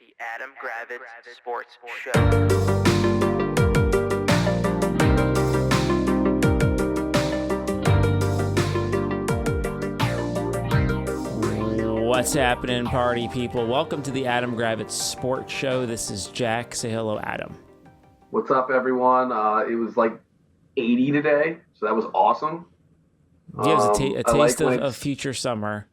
The Adam Gravitz Sports Show. What's happening, party people? Welcome to the Adam Gravitz Sports Show. This is Jack. Say hello, Adam. What's up, everyone? It was like 80 today, so that was awesome. Yeah, it was a taste like of future summer.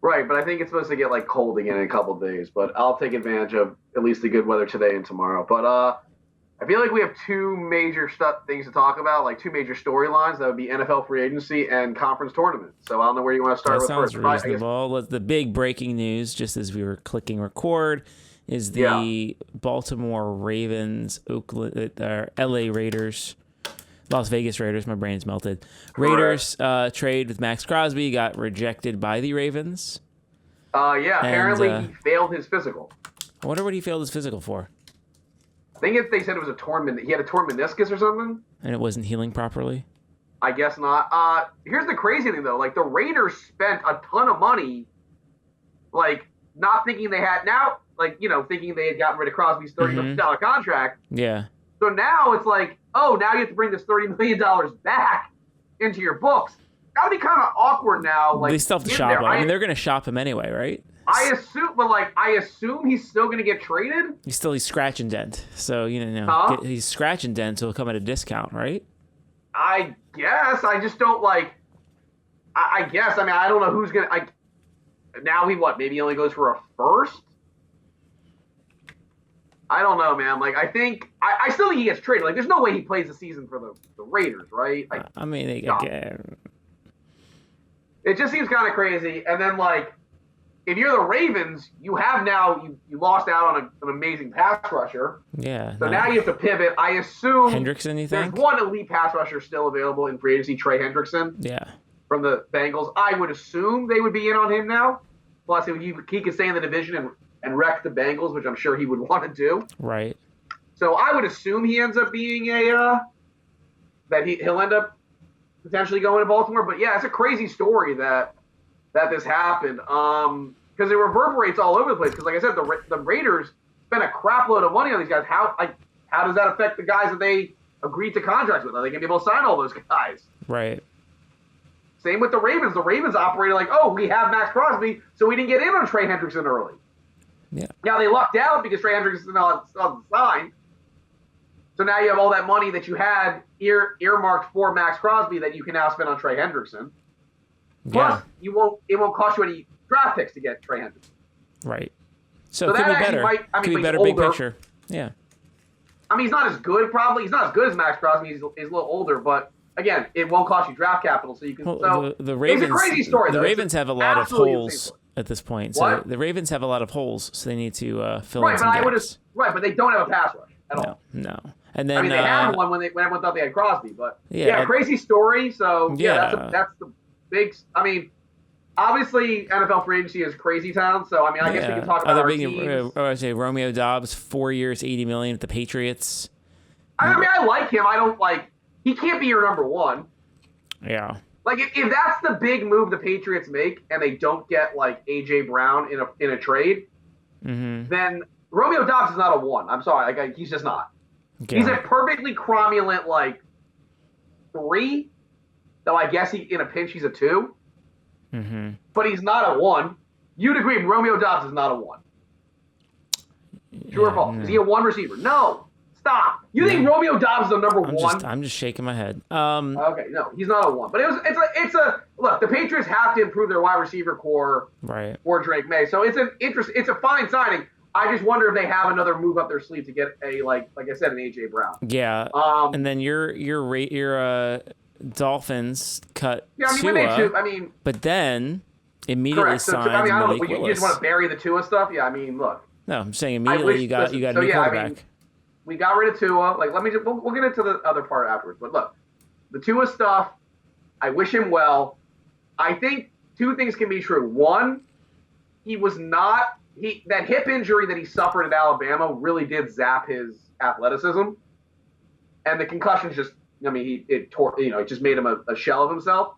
Right, but I think it's supposed to get like cold again in a couple of days. But I'll take advantage of at least the good weather today and tomorrow. But I feel like we have two major things to talk about, like two major storylines. That would be NFL free agency and conference tournament. So I don't know where you want to start That with sounds first. reasonable. The big breaking news, just as we were clicking record, is the Baltimore Ravens, LA Raiders, Las Vegas Raiders. My brain's melted. Raiders trade with Maxx Crosby got rejected by the Ravens. Apparently he failed his physical. I wonder what he failed his physical for. I think they said it was a torn. He had a torn meniscus or something. And it wasn't healing properly? I guess not. Here's the crazy thing, though. Like, the Raiders spent a ton of money, like, not thinking they had now, like, thinking they had gotten rid of Crosby's $30 million contract. Yeah. So now it's like, oh, now you have to bring this $30 million back into your books. That would be kind of awkward now. Like, they still have to shop him. I mean, they're going to shop him anyway, right? I assume he's still going to get traded. He's scratch and dent. So, he's scratch and dent, so he'll come at a discount, right? I guess. I just don't like. I guess. I mean, I don't know who's going to. Now maybe he only goes for a first? I don't know, man. Like, I still think he gets traded. Like, there's no way he plays the season for the Raiders, right? Like, it just seems kind of crazy. And then, like, if you're the Ravens, you have now you lost out on an amazing pass rusher. Yeah. So now you have to pivot. I assume Hendrickson, you think? There's one elite pass rusher still available in free agency, Trey Hendrickson. Yeah. From the Bengals. I would assume they would be in on him now. Plus, he could stay in the division and wreck the Bengals, which I'm sure he would want to do. Right. So I would assume he ends up being that he'll end up potentially going to Baltimore. But yeah, it's a crazy story that this happened. Because it reverberates all over the place. Because like I said, the Raiders spent a crap load of money on these guys. How does that affect the guys that they agreed to contracts with? Are they going to be able to sign all those guys? Right. Same with the Ravens. The Ravens operated like, oh, we have Maxx Crosby, so we didn't get in on Trey Hendrickson early. Yeah. Now they lucked out because Trey Hendrickson still signed. So now you have all that money that you had earmarked for Maxx Crosby that you can now spend on Trey Hendrickson. Plus, it won't cost you any draft picks to get Trey Hendrickson. Right. So it could be better. Could be better big picture. Yeah. I mean, he's not as good, probably. He's not as good as Maxx Crosby. He's a little older, but again, it won't cost you draft capital, so you can. The Ravens. It's a crazy story. The Ravens have a lot of holes at this point. So the Ravens have a lot of holes, so they need to fill in some gaps. But they don't have a pass rush at all. No. And then they had one when everyone thought they had Crosby, but crazy story. So that's the big. I mean, obviously NFL free agency is crazy town. So I mean, I guess we can talk about our teams. I say Romeo Doubs, 4 years, $80 million with the Patriots. I mean, I like him. I don't like. He can't be your number one. Yeah. Like if that's the big move the Patriots make, and they don't get like AJ Brown in a trade, then Romeo Doubs is not a one. I'm sorry, like he's just not. Yeah. He's a perfectly cromulent like 3. Though I guess in a pinch he's a 2. But he's not a 1. You'd agree Romeo Doubs is not a 1. True or false? Is he a 1 receiver? No. Stop. You think Romeo Doubs is the number 1? I'm just shaking my head. Okay, no, he's not a 1. But it's a look. The Patriots have to improve their wide receiver core for Drake May. So it's a fine signing. I just wonder if they have another move up their sleeve to get a like I said, an AJ Brown. Yeah. And then your Dolphins cut Tua. But then immediately signed I don't Malik know. You just want to bury the Tua stuff? Yeah, I mean, look. No, I'm saying immediately you got a new quarterback. I mean, we got rid of Tua. Like, we'll get into the other part afterwards. But look, the Tua stuff, I wish him well. I think 2 things can be true. One, that hip injury that he suffered at Alabama really did zap his athleticism. And the concussions just, it tore, it just made him a shell of himself.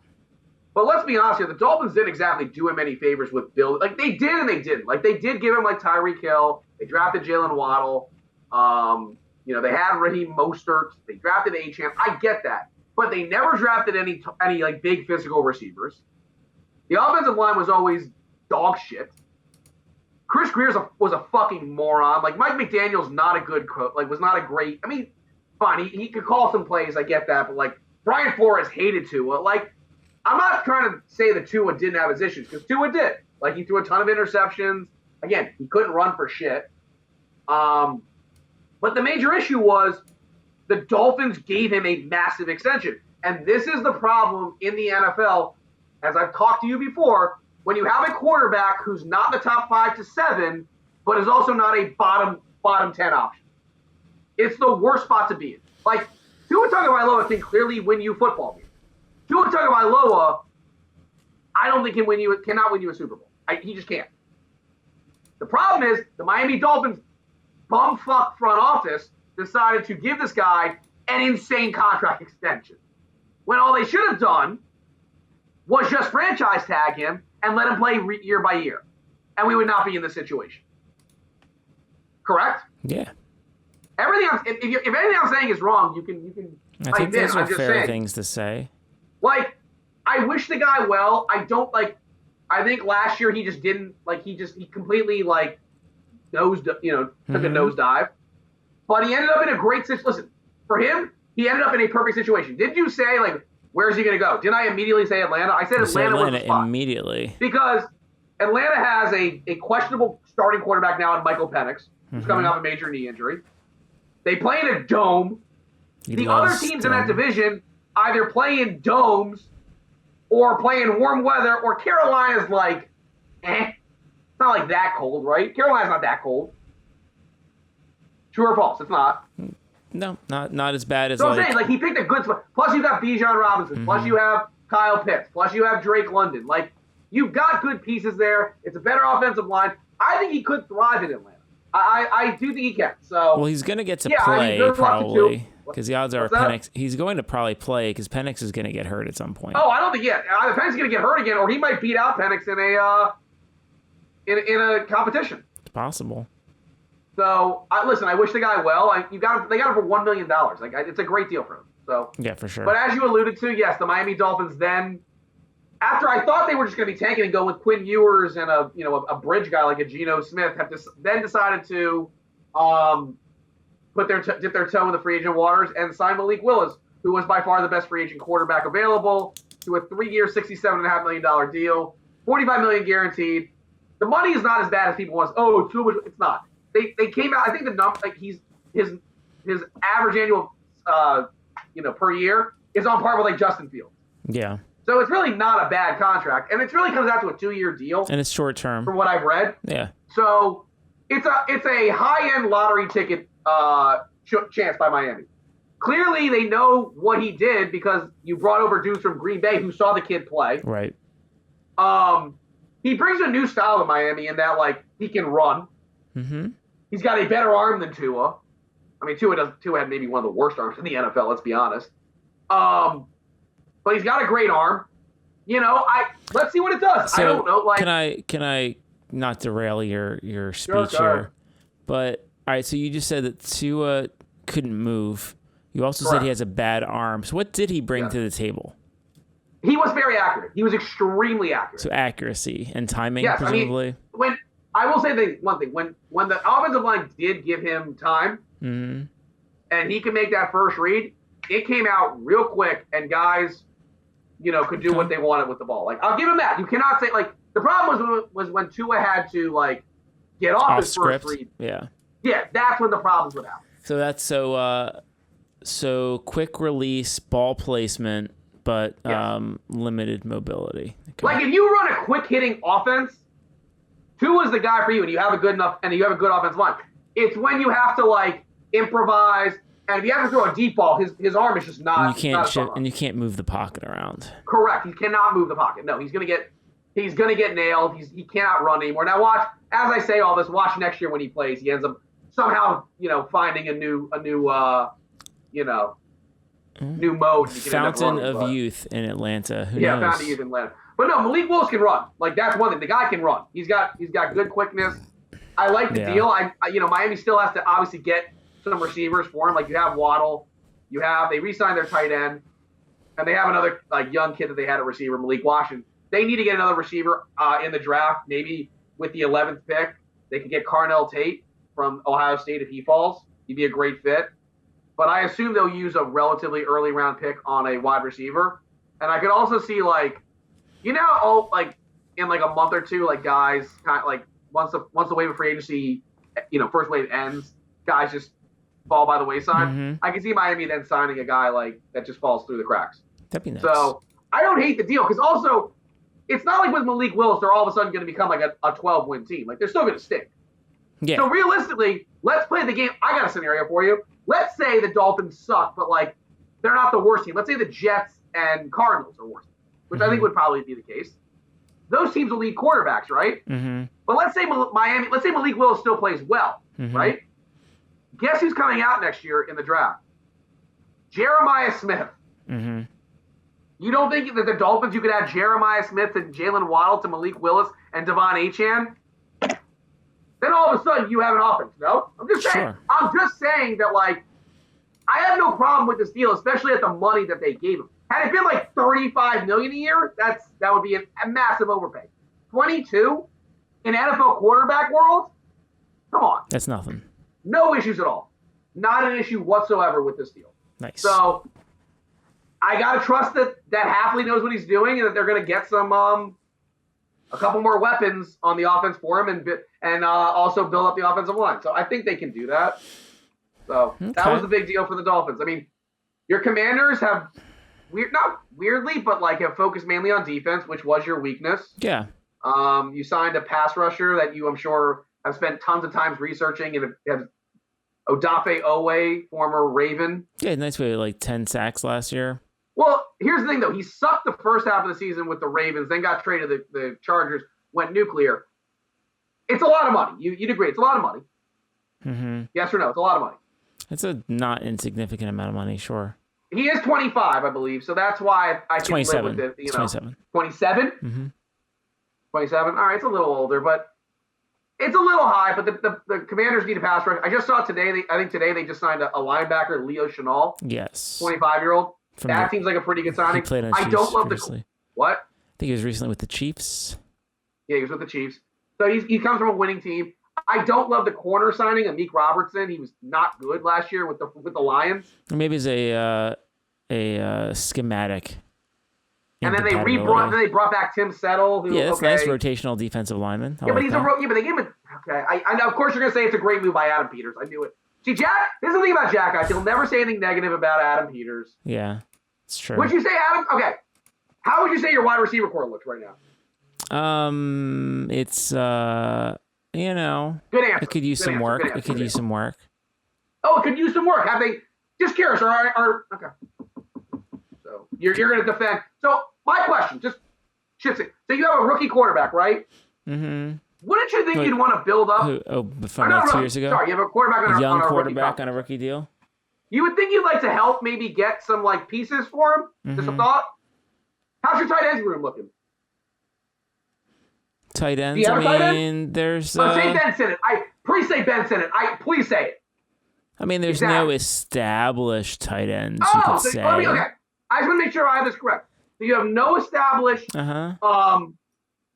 But let's be honest here, the Dolphins didn't exactly do him any favors with building. Like, they did and they didn't. Like, they did give him, like, Tyreek Hill. They drafted Jalen Waddle. They had Raheem Mostert. They drafted A-Champ. I get that. But they never drafted any like, big physical receivers. The offensive line was always dog shit. Chris Greer was a fucking moron. Like, Mike McDaniel's not a good coach. Like, was not a great – I mean, fine, he could call some plays. I get that. But, like, Brian Flores hated Tua. Like, I'm not trying to say that Tua didn't have his issues, because Tua did. Like, he threw a ton of interceptions. Again, he couldn't run for shit. But the major issue was the Dolphins gave him a massive extension. And this is the problem in the NFL, as I've talked to you before, when you have a quarterback who's not the top 5 to 7, but is also not a bottom 10 option. It's the worst spot to be in. Like, Tua Tagovailoa can clearly win you football games. Tua Tagovailoa, I don't think cannot win you a Super Bowl. He just can't. The problem is the Miami Dolphins bumfuck front office decided to give this guy an insane contract extension, when all they should have done was just franchise tag him and let him play year by year, and we would not be in this situation. Correct? Yeah. Everything if anything I'm saying is wrong, you can. I think those are fair things to say. Like, I wish the guy well. I don't like. I think last year he just didn't like. He completely like took a nosedive. But he ended up in a great situation. Listen, for him, he ended up in a perfect situation. Did you say like where's he going to go? Didn't I immediately say Atlanta? I said Atlanta was the spot. Immediately, because Atlanta has a questionable starting quarterback now in Michael Penix, who's coming off a major knee injury. They play in a dome. The other teams in that division either play in domes or play in warm weather, or Carolina's like, it's not like that cold, right? Carolina's not that cold. True or false? It's not. No, not as bad as. So I'm saying, like, he picked a good spot. Plus, you got Bijan Robinson. Plus, you have Kyle Pitts. Plus, you have Drake London. Like, you've got good pieces there. It's a better offensive line. I think he could thrive in Atlanta. I do think he can. So. Well, he's going to get to play probably, because the odds are Penix. He's going to probably play because Penix is going to get hurt at some point. Oh, I don't think yet. Either Penix is going to get hurt again, or he might beat out Penix in a competition. It's possible. So, listen, I wish the guy well. They got him for $1 million. Like, it's a great deal for him. So yeah, for sure. But as you alluded to, yes, the Miami Dolphins then, after I thought they were just going to be tanking and go with Quinn Ewers and a bridge guy like a Geno Smith, then decided to dip their toe in the free agent waters and sign Malik Willis, who was by far the best free agent quarterback available, to a 3-year, $67.5 million deal, $45 million guaranteed. The money is not as bad as people want. Oh, too much. It's not. They came out. I think the number, like, his average annual per year is on par with like Justin Fields. Yeah. So it's really not a bad contract, and it really comes out to a 2-year deal. And it's short term, from what I've read. Yeah. So it's a high end lottery ticket chance by Miami. Clearly, they know what he did because you brought over dudes from Green Bay who saw the kid play. Right. He brings a new style to Miami in that, like, he can run. Mm-hmm. He's got a better arm than Tua. I mean, Tua had maybe one of the worst arms in the NFL. Let's be honest. But he's got a great arm. Let's see what it does. So I don't know. Like, can I not derail your speech sure. here? But all right, so you just said that Tua couldn't move. You also Correct. said he has a bad arm. So what did he bring to the table? He was very accurate. He was extremely accurate. So accuracy and timing, yes, presumably. I will say one thing. When the offensive line did give him time, and he could make that first read, it came out real quick, and guys, could do what they wanted with the ball. Like, I'll give him that. You cannot say, like, the problem was when Tua had to, like, get off his script. first read. Yeah. Yeah, that's when the problems would happen. So that's so quick release, ball placement, but limited mobility. Okay. Like, if you run a quick hitting offense, Tua's the guy for you, and you have a good offensive line. It's when you have to, like, improvise, and if you have to throw a deep ball, his arm is just not. And you can't move the pocket around. Correct. He cannot move the pocket. No, he's gonna get nailed. He cannot run anymore. Now watch, as I say all this, watch next year when he plays. He ends up somehow, finding a new new mode. You can Fountain end up running, of but- youth in Atlanta. Who Yeah, knows? Fountain of Youth in Atlanta. But no, Malik Willis can run. Like that's one thing. The guy can run. He's got good quickness. I like the deal. Miami still has to obviously get some receivers for him. Like you have Waddle, they re-signed their tight end, and they have another young kid that they had at receiver, Malik Washington. They need to get another receiver in the draft. Maybe with the 11th pick, they could get Carnell Tate from Ohio State if he falls. He'd be a great fit. But I assume they'll use a relatively early round pick on a wide receiver. And I could also see in a month or two, guys kind of once the wave of free agency, first wave ends, guys just fall by the wayside. Mm-hmm. I can see Miami then signing a guy that just falls through the cracks. That'd be nice. So I don't hate the deal because also it's not like with Malik Willis they're all of a sudden going to become a 12-win team. They're still going to stink. Yeah. So realistically, let's play the game. I got a scenario for you. Let's say the Dolphins suck, but they're not the worst team. Let's say the Jets and Cardinals are worse, which I think would probably be the case. Those teams will need quarterbacks, right? Mm-hmm. But let's say Malik Willis still plays well, right? Guess who's coming out next year in the draft? Jeremiah Smith. Mm-hmm. You don't think that the Dolphins, you could add Jeremiah Smith and Jalen Waddle to Malik Willis and Devon Achane? Then all of a sudden you have an offense, no? I'm just saying. Sure. I'm just saying that, I have no problem with this deal, especially at the money that they gave him. Had it been $35 million a year, that would be a massive overpay. 22 in NFL quarterback world? Come on. That's nothing. No issues at all. Not an issue whatsoever with this deal. Nice. So I gotta trust that Hafley knows what he's doing and that they're gonna get some a couple more weapons on the offense for him and also build up the offensive line. So I think they can do that. So that was the big deal for the Dolphins. I mean, your Commanders have not weirdly, but have focused mainly on defense, which was your weakness. Yeah. You signed a pass rusher that you, I'm sure, have spent tons of times researching and have Odafe Owe, former Raven. Yeah, nice way 10 sacks last year. Well, here's the thing, though. He sucked the first half of the season with the Ravens, then got traded to the Chargers, went nuclear. It's a lot of money. You'd agree. It's a lot of money. Mm-hmm. Yes or no? It's a lot of money. It's a not insignificant amount of money, sure. He is 25, I believe, so that's why I can 27. live with it. 27. 27? Mm-hmm. 27? All right, it's a little older, but it's a little high, but the Commanders need a pass rush. I just saw today, I think today they just signed a linebacker, Leo Chenal. Yes. 25-year-old. That seems like a pretty good signing. He played on I Chiefs don't love previously. What? I think he was recently with the Chiefs. Yeah, he was with the Chiefs. So he comes from a winning team. I don't love the corner signing of Meek Robertson. He was not good last year with the Lions. Or maybe it's a schematic. And then they brought back Tim Settle. Who, that's nice rotational defensive lineman. But he's but they gave him okay. I know, of course, you're gonna say it's a great move by Adam Peters. I knew it. See, Jack. This is the thing about Jack guys. He'll never say anything negative about Adam Peters. Yeah, it's true. Would you say Adam? Okay. How would you say your wide receiver core looks right now? It's good answer. It could use some work. It could use some work. Oh, it could use some work. Have they? Just curious. Okay. So you're going to defend. So my question, just shit. So you have a rookie quarterback, right? Mm-hmm. Wouldn't you think you'd want to build up? From 2 years ago. Sorry, you have a quarterback on a young on a quarterback rookie on a rookie deal. You would think you'd like to help, maybe get some pieces for him. Mm-hmm. Just a thought. How's your tight ends room looking? Tight ends. Do you have a tight end? There's. Say Ben Sinnott. Please say Ben Sinnot. Please say it. I mean, there's no established tight ends. Oh, you could say. okay. I just want to make sure I have this correct. So you have no established tight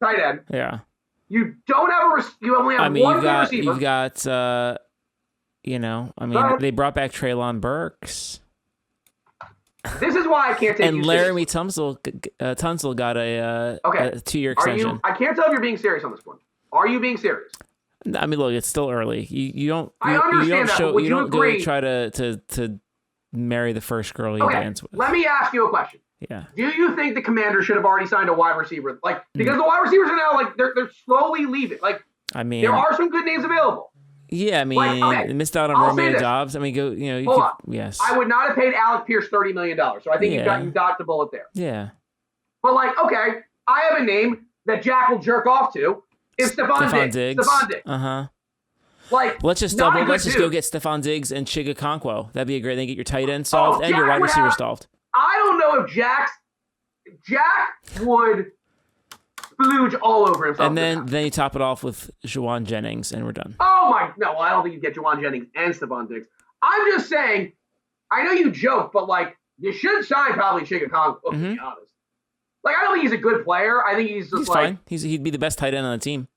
end. Yeah. You don't have you only have one good receiver. You've got they brought back Treylon Burks. This is why I can't take and you Laramie Tunsil got a 2-year extension. I can't tell if you're being serious on this one. Are you being serious? I mean, look, it's still early. You don't. I understand that. Would you you don't agree? go try to marry the first girl you dance with. Let me ask you a question. Yeah. Do you think the Commanders should have already signed a wide receiver? Because the wide receivers are now they're slowly leaving. I mean, there are some good names available. Yeah, I mean, missed out on Romeo Dobbs. I mean, Hold on. Yes. I would not have paid Alec Pierce $30 million. So I think you got the bullet there. Yeah. But okay, I have a name that Jack will jerk off to. It's Stephon Diggs. Stephon Diggs. Stephon Diggs. Uh-huh. Like, let's just not a good let's just dude. go get Stephon Diggs and Chiga Conquo. That'd be a great thing. Get your tight end solved and Jack your wide would receiver have- solved. I don't know if Jack would splooge all over himself. And then you top it off with Juwan Jennings, and we're done. Oh my, no, I don't think you get Juwan Jennings and Stephon Diggs. I'm just saying, I know you joke, but like, you should sign probably Chiga Conquo, to be honest. Like, I don't think he's a good player. I think he's just fine. He'd be the best tight end on the team.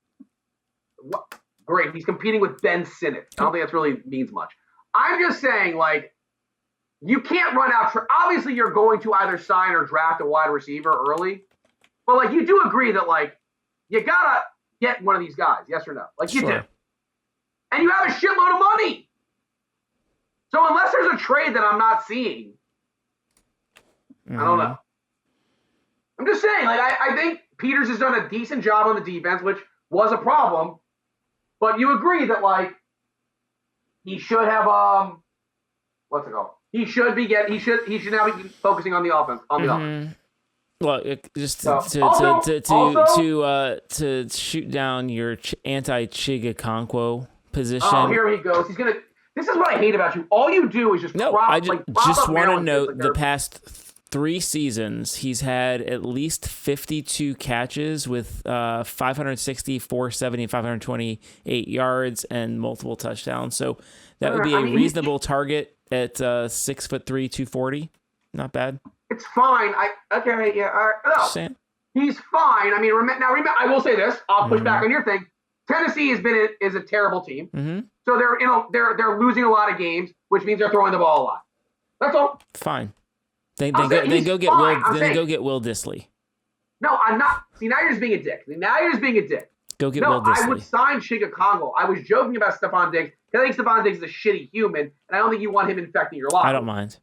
What? Great. He's competing with Ben Sinnott. I don't think that really means much. I'm just saying, like, you can't run out. Obviously, you're going to either sign or draft a wide receiver early. But, like, you do agree that, like, you got to get one of these guys, yes or no? Like, you do. And you have a shitload of money. So unless there's a trade that I'm not seeing, I don't know. I'm just saying, like, I think Peters has done a decent job on the defense, which was a problem. But you agree that, like, he should have what's it called? He should now be focusing on the offense. Well, just to shoot down your anti-Chiga Conquo position. Oh, here he goes. This is what I hate about you. All you do is just I just want to note the past 3 seasons, he's had at least 52 catches with 560, 470, 528 yards and multiple touchdowns. So that would be a reasonable target at 6'3", 240. Not bad. It's fine. He's fine. I mean, remember, I will say this. I'll push back on your thing. Tennessee is a terrible team. So they're losing a lot of games, which means they're throwing the ball a lot. That's all. Fine. Then go get Will Dissly. No, I'm not. See, now you're just being a dick. Go get Will Dissly. I would sign Chiga Conquo. I was joking about Stephon Diggs. I think Stephon Diggs is a shitty human, and I don't think you want him infecting your locker. I don't mind.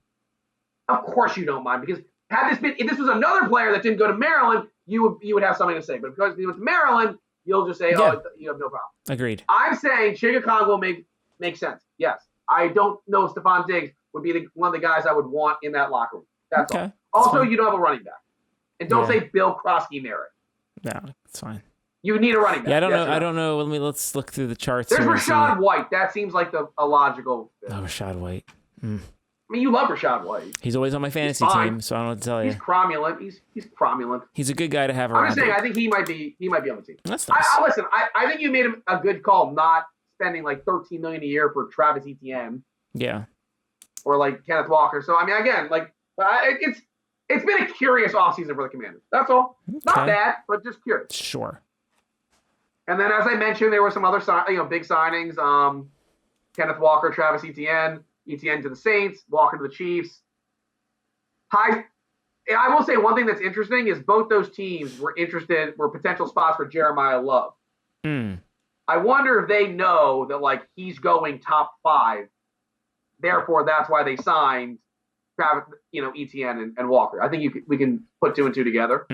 Of course you don't mind, because if this was another player that didn't go to Maryland, you would have something to say. But because he went to Maryland, you'll just say, you have no problem. Agreed. I'm saying Chiga Conquo makes sense. Yes. I don't know if Stephon Diggs would be one of the guys I would want in that locker room. That's all. Also, you don't have a running back. And don't say Bill Krosky-Merritt. No, it's fine. You need a running back. Yeah, I don't know. Let's look through the charts. There's Rachaad White. That seems like a logical fit. Oh, Rachaad White. I mean, you love Rachaad White. He's always on my fantasy team, so I don't know what to tell you. He's cromulent. He's cromulent. He's a good guy to have around. I'm just saying, I think he might be on the team. That's nice. Listen, I think you made a good call not spending like $13 million a year for Travis Etienne. Yeah. Or like Kenneth Walker. So I mean, again, like it's been a curious offseason for the Commanders. That's all. Not bad, but just curious. Sure. And then, as I mentioned, there were some other big signings. Kenneth Walker, Travis Etienne to the Saints, Walker to the Chiefs. I will say one thing that's interesting is both those teams were potential spots for Jeremiah Love. I wonder if they know that like he's going top 5. Therefore, that's why they signed Travis, Etienne and Walker. I think we can put 2 and 2 together.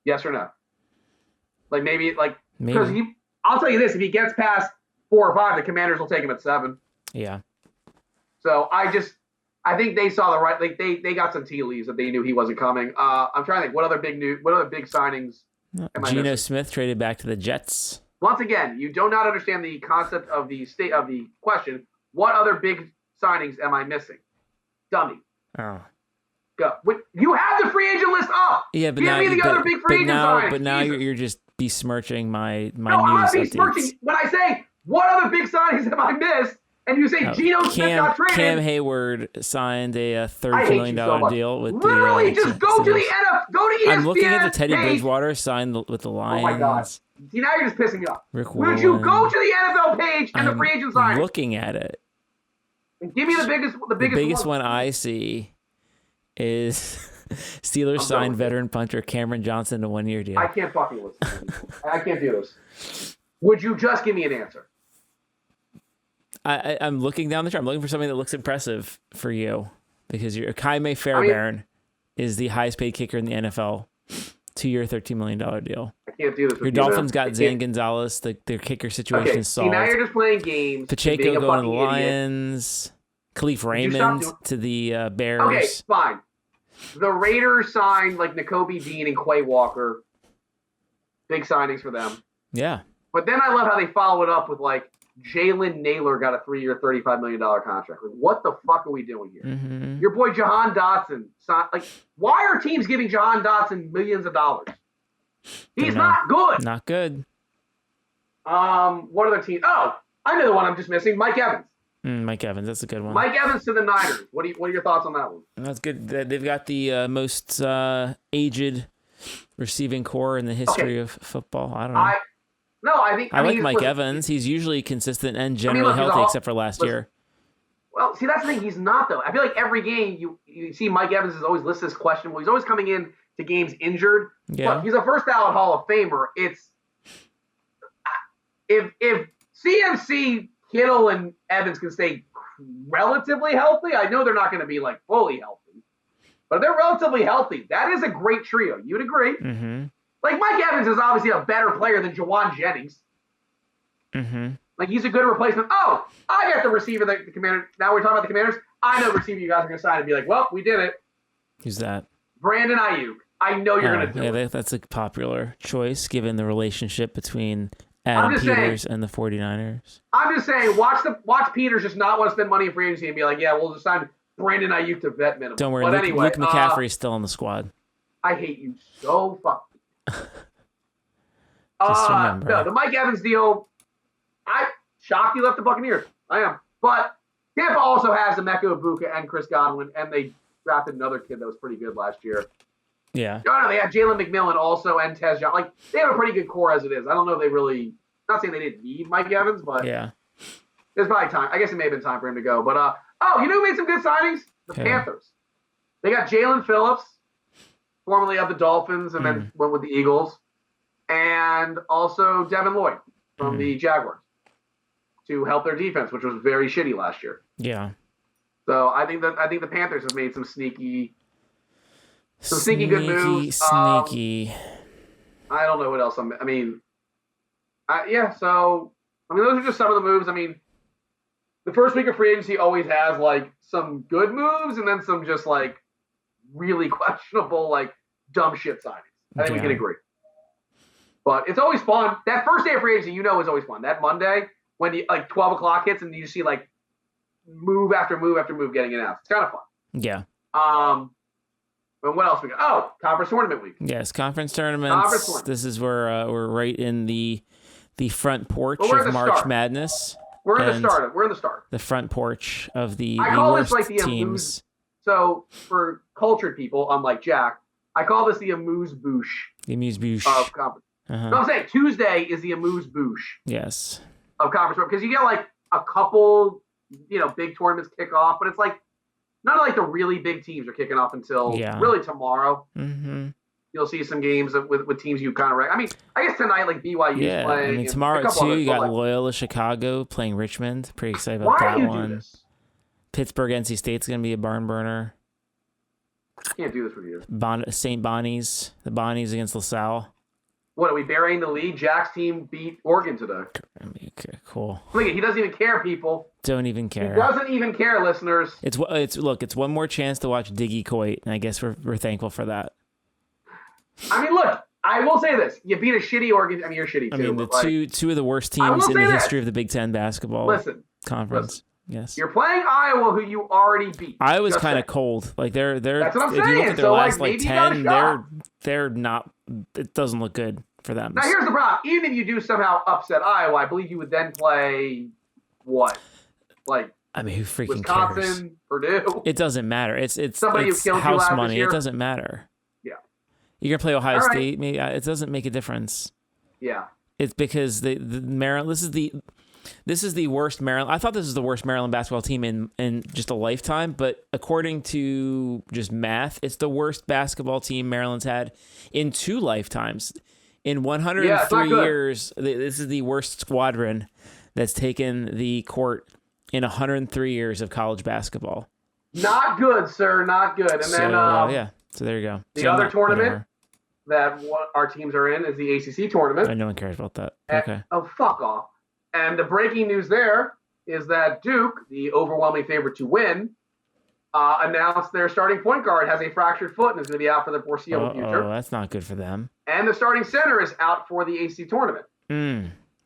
Yes or no? Like maybe because I'll tell you this: if he gets past 4 or 5, the Commanders will take him at 7. Yeah. So I think they saw the right. Like they got some tea leaves that they knew he wasn't coming. I'm trying to think what other big signings. Geno Smith traded back to the Jets. Once again, you do not understand the concept of the state of the question. What other big signings am I missing? Dummy. Oh. Go. You have the free agent list up. Yeah, but Give me the other big free agent signings. But now you're just besmirching my no, I'm not news besmirching. updates. When I say what other big signings have I missed, and you say Geno Smith got traded. Cam Hayward signed a $32 million deal with literally just go to the NFL. Go to ESPN. I'm looking at the Teddy Bridgewater signed with the Lions. Oh my God. See, now you're just pissing me off. Rick Would you go to the NFL page and the free agent signing? Looking at it. And give me the biggest one I see is Steelers signed veteran punter Cameron Johnson to 1-year deal. I can't fucking listen. I can't do this. Would you just give me an answer? I'm looking down the chart. I'm looking for something that looks impressive for you because your Kaime Fairbairn is the highest paid kicker in the NFL. 2-year, $13 million deal. I can't do this. Your Dolphins got Zane Gonzalez. Their kicker situation is solved. See, now you're just playing games. Pacheco going to the Lions. Khalif Raymond to the Bears. Okay, fine. The Raiders signed like Nakobe Dean and Quay Walker. Big signings for them. Yeah. But then I love how they follow it up with like Jalen Naylor got a 3-year, $35 million contract. Like, what the fuck are we doing here? Mm-hmm. Your boy Jahan Dotson. Like, why are teams giving Jahan Dotson millions of dollars? He's not good. Not good. What other team? Oh, I know the one I'm just missing. Mike Evans. Mike Evans, that's a good one. Mike Evans to the Niners. What are your thoughts on that one? That's good. They've got the most aged receiving core in the history of football. I don't know. I like Mike Evans. He's usually consistent and generally healthy, except for last year. Well, see, that's the thing. He's not, though. I feel like every game you see Mike Evans is always listed as questionable. He's always coming in to games injured. Yeah. Look, he's a first ballot Hall of Famer. It's if CMC, Kittle, and Evans can stay relatively healthy, I know they're not going to be like fully healthy, but if they're relatively healthy, that is a great trio. You'd agree? Mm-hmm. Like, Mike Evans is obviously a better player than Jawan Jennings. Mm-hmm. Like, he's a good replacement. Oh, I got the receiver that the Commanders. Now we're talking about the Commanders. I know the receiver you guys are going to sign and be like, well, we did it. Who's that? Brandon Ayuk. I know you're going to do it. That's a popular choice given the relationship between Adam Peters and the 49ers. I'm just saying, watch Peters just not want to spend money in free agency and be like, yeah, we'll just sign Brandon Ayuk to vet minimum. Don't worry, but anyway, Luke McCaffrey's still on the squad. I hate you so fucking. Just remember. No, the Mike Evans deal, I'm shocked he left the Buccaneers. I am. But Tampa also has Emeka Ibuka and Chris Godwin, and they drafted another kid that was pretty good last year. Yeah. No, they have Jalen McMillan also and Tez Johnson. Like, they have a pretty good core as it is. I don't know if they really, not saying they didn't need Mike Evans, but yeah, there's probably time. I guess it may have been time for him to go. But, you know who made some good signings? The Panthers. They got Jalen Phillips, formerly of the Dolphins, and then went with the Eagles. And also Devin Lloyd from the Jaguars to help their defense, which was very shitty last year. Yeah. So I think the Panthers have made some sneaky good moves. Sneaky. I don't know what else. So those are just some of the moves. I mean, the first week of free agency always has like some good moves and then some just like really questionable, like dumb shit signings. I think we can agree. But it's always fun. That first day of free agency, is always fun. That Monday when 12 o'clock hits and you see like move after move after move getting announced. It's kind of fun. Yeah. And what else we got? Oh, conference tournament week. Yes, conference tournaments. This is where we're right in the front porch of March Madness. We're in the start. The front porch of the worst this like teams. So for cultured people, unlike Jack, I call this the amuse bouche. The amuse bouche of conference. Uh-huh. No, I'm saying Tuesday is the amuse bouche. Yes. Of conference because you get like a couple, big tournaments kick off, but it's like none of like the really big teams are kicking off until really tomorrow. Mm-hmm. You'll see some games with teams you kind of I mean, I guess tonight like BYU is playing. I mean, tomorrow too, you got Loyola Chicago playing Richmond. Pretty excited about that one. Do this? Pittsburgh NC State's gonna be a barn burner. I can't do this with you. St. Bonnie's, the Bonnies against LaSalle. What are we burying the lead? Jack's team beat Oregon today. Okay, cool. Look, he doesn't even care, people. Don't even care. He doesn't even care, listeners. It's one more chance to watch Diggy Coit, and I guess we're thankful for that. I mean, look, I will say this: you beat a shitty Oregon. I mean, you're shitty too. I mean, the two of the worst teams in the history of the Big Ten basketball conference. Yes, you're playing Iowa, who you already beat. Iowa's kind of cold. Like they're. That's what I'm saying. If you look at their last 10, they're not. It doesn't look good for them. Now here's the problem: even if you do somehow upset Iowa, I believe you would then play what, like. I mean, who freaking Wisconsin, cares? Purdue. It doesn't matter. It's somebody who killed house you money. Year. It doesn't matter. Yeah. You're gonna play Ohio State. Maybe it doesn't make a difference. Yeah. It's because the Maryland. This is the worst Maryland. I thought this was the worst Maryland basketball team in just a lifetime. But according to just math, it's the worst basketball team Maryland's had in 2 lifetimes. In 103 years, this is the worst squadron that's taken the court in 103 years of college basketball. Not good, sir. Not good. And then, so there you go. The other tournament that our teams are in is the ACC tournament. No one cares about that. Okay. Oh, fuck off. And the breaking news there is that Duke, the overwhelming favorite to win, announced their starting point guard has a fractured foot and is going to be out for the foreseeable future. Oh, that's not good for them. And the starting center is out for the AC tournament.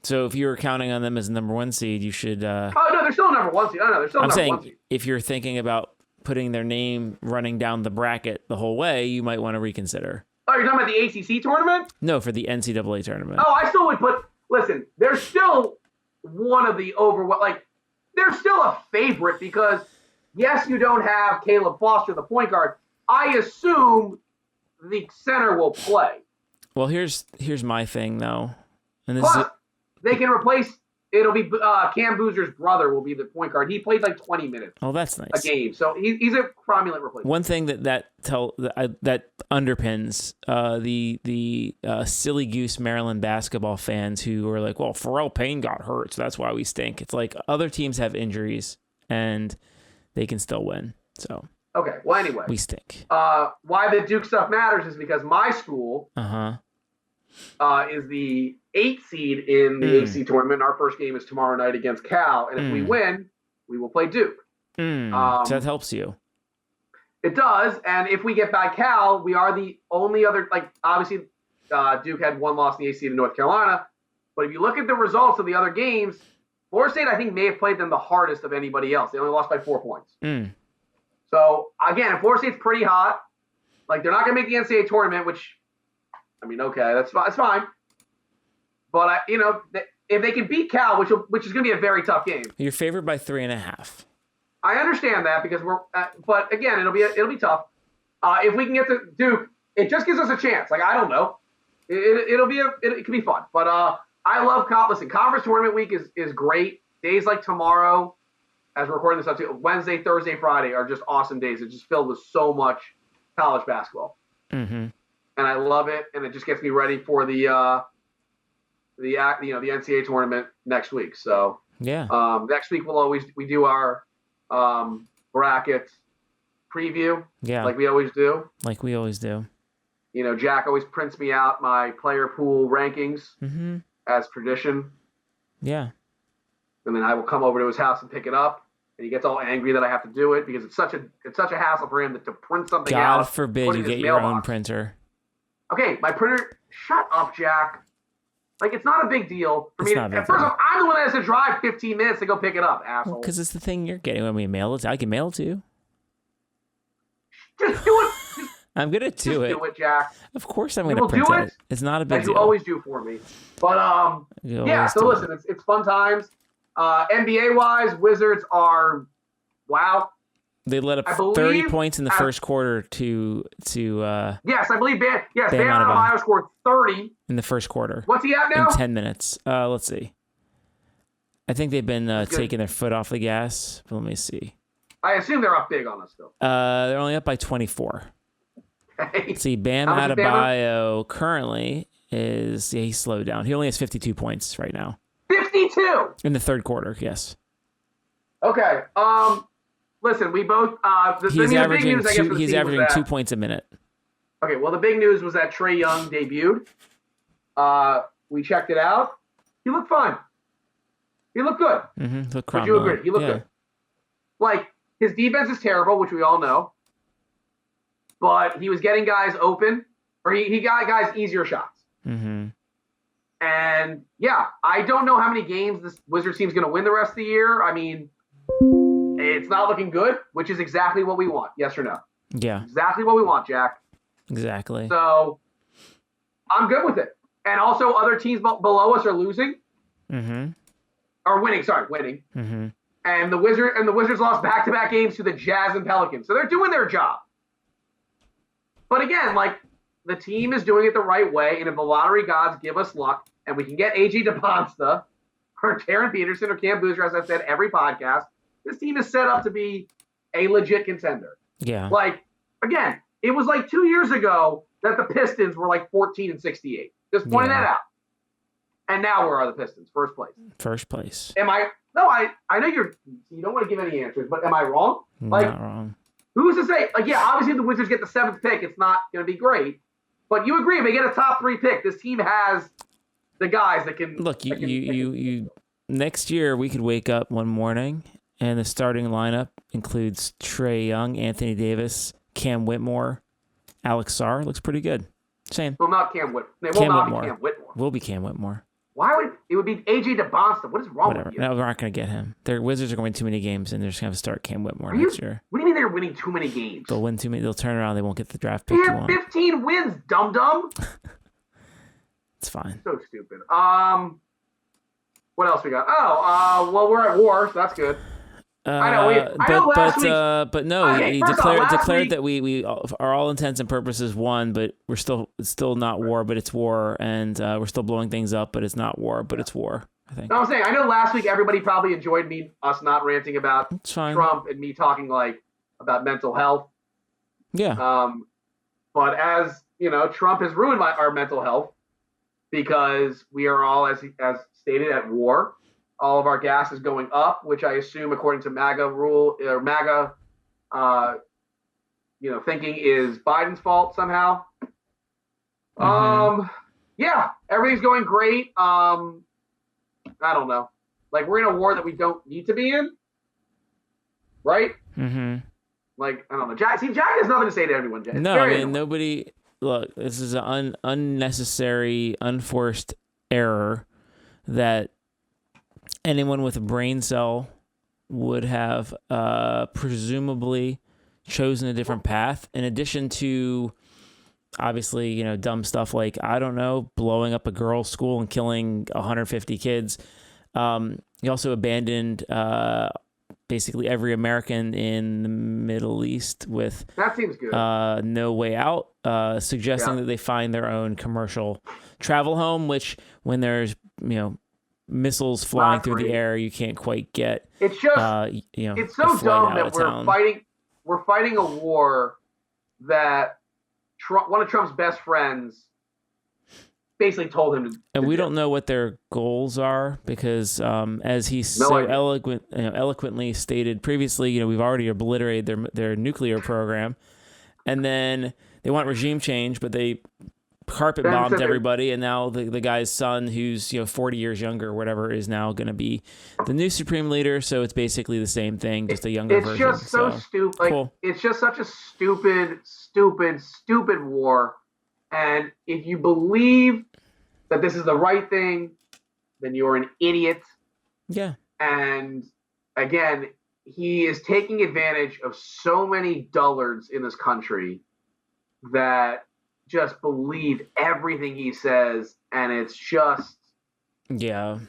So if you were counting on them as the number 1 seed, you should. Oh no, they're still number 1 seed. Oh no, they're still number 1 seed. If you're thinking about putting their name running down the bracket the whole way, you might want to reconsider. Oh, you're talking about the ACC tournament? No, for the NCAA tournament. Oh, I still would put. Listen, they're still one of the they're still a favorite because yes, you don't have Caleb Foster, the point guard. I assume the center will play. Well, here's my thing though, and this Plus, they can replace. It'll be Cam Boozer's brother will be the point guard. He played like 20 minutes. Oh, that's nice. A game, so he's a prominent replacement. One thing that underpins the silly goose Maryland basketball fans who are like, well, Pharrell Payne got hurt, so that's why we stink. It's like other teams have injuries and they can still win. So okay, well anyway, we stink. Why the Duke stuff matters is because my school is the 8th seed in the AC tournament. Our first game is tomorrow night against Cal, and if we win, we will play Duke. So that helps you. It does, and if we get by Cal, we are the only other. Like obviously, Duke had 1 loss in the AC to North Carolina, but if you look at the results of the other games, Florida State I think may have played them the hardest of anybody else. They only lost by 4 points. So again, if Florida State's pretty hot, like they're not going to make the NCAA tournament, which I mean, okay, that's fine. But if they can beat Cal, which is going to be a very tough game. You're favored by 3.5. I understand that because but again, it'll be tough. If we can get to Duke, it just gives us a chance. Like I don't know, it can be fun. But I love conference tournament week is great. Days like tomorrow, as we're recording this up to Wednesday, Thursday, Friday are just awesome days. It's just filled with so much college basketball. And I love it, and it just gets me ready for the NCAA tournament next week. So next week we do our bracket preview, like we always do. Jack always prints me out my player pool rankings as tradition. Yeah, and then I will come over to his house and pick it up. And he gets all angry that I have to do it because it's such a hassle for him to print something out. God forbid you get your own printer. Okay, my printer. Shut up, Jack. Like it's not a big deal for me. First off, I'm the one that has to drive 15 minutes to go pick it up, asshole. Because it's the thing you're getting when we mail it. I can mail it to you. Just do it. I'm gonna do it. Do it, Jack. Of course, I'm gonna print it. It's not a big deal. You always do for me. But yeah. So listen, it's fun times. NBA wise, Wizards are wow. They let up 30 points in the first quarter to yes, I believe Bam Adebayo scored 30 in the first quarter. What's he at now? In 10 minutes. Let's see. I think they've been taking their foot off the gas, but let me see. I assume they're up big on us still. They're only up by 24. Okay. Let's see, Bam Adebayo currently is he slowed down. He only has 52 points right now. 52 in the third quarter. Yes. Okay. Listen, we both. He's averaging 2 points a minute. Okay. Well, the big news was that Trae Young debuted. We checked it out. He looked fine. He looked good. Would you agree? He looked good. Like his defense is terrible, which we all know. But he was getting guys open, or he got guys easier shots. And yeah, I don't know how many games this Wizards team's going to win the rest of the year. I mean, it's not looking good, which is exactly what we want. Yes or no? Yeah. Exactly what we want, Jack. Exactly. So I'm good with it. And also, other teams below us are losing. Or winning. Sorry, winning. And the Wizards lost back-to-back games to the Jazz and Pelicans. So they're doing their job. But again, like, the team is doing it the right way, and if the lottery gods give us luck, and we can get A.J. DePonsta, or Taron Peterson, or Cam Boozer, as I've said every podcast, this team is set up to be a legit contender. Yeah. Like, again, it was like 2 years ago that the Pistons were like 14-68. Just pointing that out. And now where are the Pistons? First place. First place. Am I? No, I know you don't want to give any answers, but am I wrong? Like, not wrong. Who's to say? Like, yeah, obviously if the Wizards get the 7th pick, it's not going to be great. But you agree, if they get a top 3 pick, this team has the guys that can. Look, you next year we could wake up one morning and the starting lineup includes Trae Young, Anthony Davis, Cam Whitmore, Alex Sarr. Looks pretty good. Same. Well, not Cam Whitmore. They will not be Cam Whitmore. Will be Cam Whitmore. Why would it would be AJ DeBonsta? What is wrong Whatever. with you? No, we're not going to get him. Their Wizards are going to win too many games, and they're just going to have to start Cam Whitmore next year. What do you mean they're winning too many games? They'll win too many. They'll turn around. They won't get the draft pick. They have 15 wins, dum-dum. It's fine. So stupid. What else we got? Well, we're at war, so that's good. I know last week. But no, okay, he declared that we are all intents and purposes won, but it's still not war, but it's war, and we're still blowing things up, but it's not war, but it's war. I think. No, I'm saying I know last week everybody probably enjoyed us not ranting about Trump and me talking about mental health. Yeah. But as you know, Trump has ruined our mental health because we are all, as stated, at war. All of our gas is going up, which I assume, according to MAGA rule or MAGA, thinking is Biden's fault somehow. Yeah, everything's going great. I don't know. Like, we're in a war that we don't need to be in, right? Mm-hmm. Like, I don't know. Jack has nothing to say to everyone. Jack. No, I mean, nobody. Look, this is an unnecessary, unforced error that anyone with a brain cell would have presumably chosen a different path. In addition to, obviously, dumb stuff like, I don't know, blowing up a girls' school and killing 150 kids. He also abandoned basically every American in the Middle East with that seems good. No way out, suggesting that they find their own commercial travel home, which when there's, missiles flying through the air, you can't quite get. It's just, it's so dumb that we're fighting a war that one of Trump's best friends basically told him to. And we don't know what their goals are because, as he eloquently stated previously, we've already obliterated their nuclear program, and then they want regime change, but they carpet bombed everybody, and now the guy's son, who's 40 years younger or whatever, is now going to be the new supreme leader. So it's basically the same thing, just a younger version. It's just so stupid. Like, cool. It's just such a stupid war. And if you believe that this is the right thing, then you're an idiot. Yeah. And again, he is taking advantage of so many dullards in this country that just believe everything he says, and it's just well,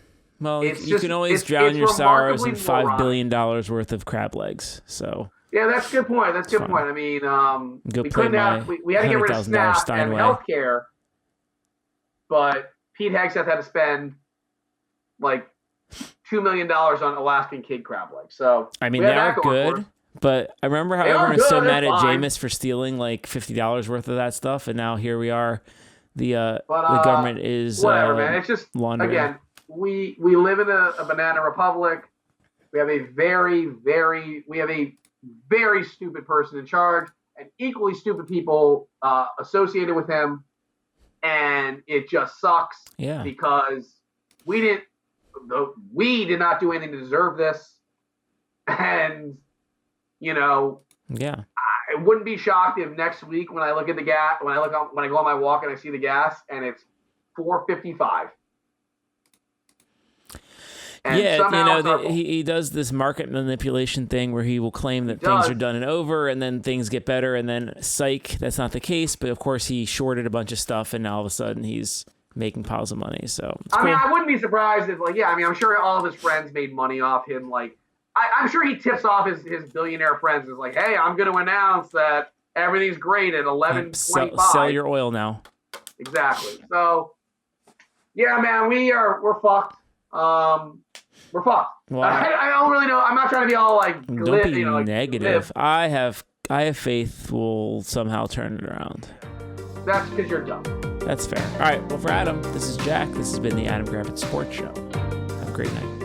you can always drown your sorrows in $5 billion worth of crab legs. So yeah, that's a good point. I mean, we had to get rid of SNAP and healthcare, but Pete Hegseth had to spend like $2 million on Alaskan kid crab legs. So I mean, they are good. But I remember how everyone was so mad at Jameis for stealing like $50 worth of that stuff, and now here we are. The government is whatever, man. It's just laundering. Again, we live in a banana republic. We have a very stupid person in charge, and equally stupid people associated with him, and it just sucks. Yeah. Because we did not do anything to deserve this, and. I wouldn't be shocked if next week when I look at the gas, when I go on my walk and I see the gas and it's $4.55. And he does this market manipulation thing where he will claim that things are done and over, and then things get better, and then psych, that's not the case. But of course, he shorted a bunch of stuff, and now all of a sudden he's making piles of money. So I mean, I wouldn't be surprised if I'm sure all of his friends made money off him, like. I'm sure he tips off his billionaire friends. Is like, hey, I'm going to announce that everything's great at 11:25. Sell your oil now. Exactly. So, yeah, man, we're fucked. We're fucked. Well, I don't really know. I'm not trying to be all like don't be negative. I have faith we'll somehow turn it around. That's because you're dumb. That's fair. All right. Well, for Adam, this is Jack. This has been the Adam Gravitz Sports Show. Have a great night.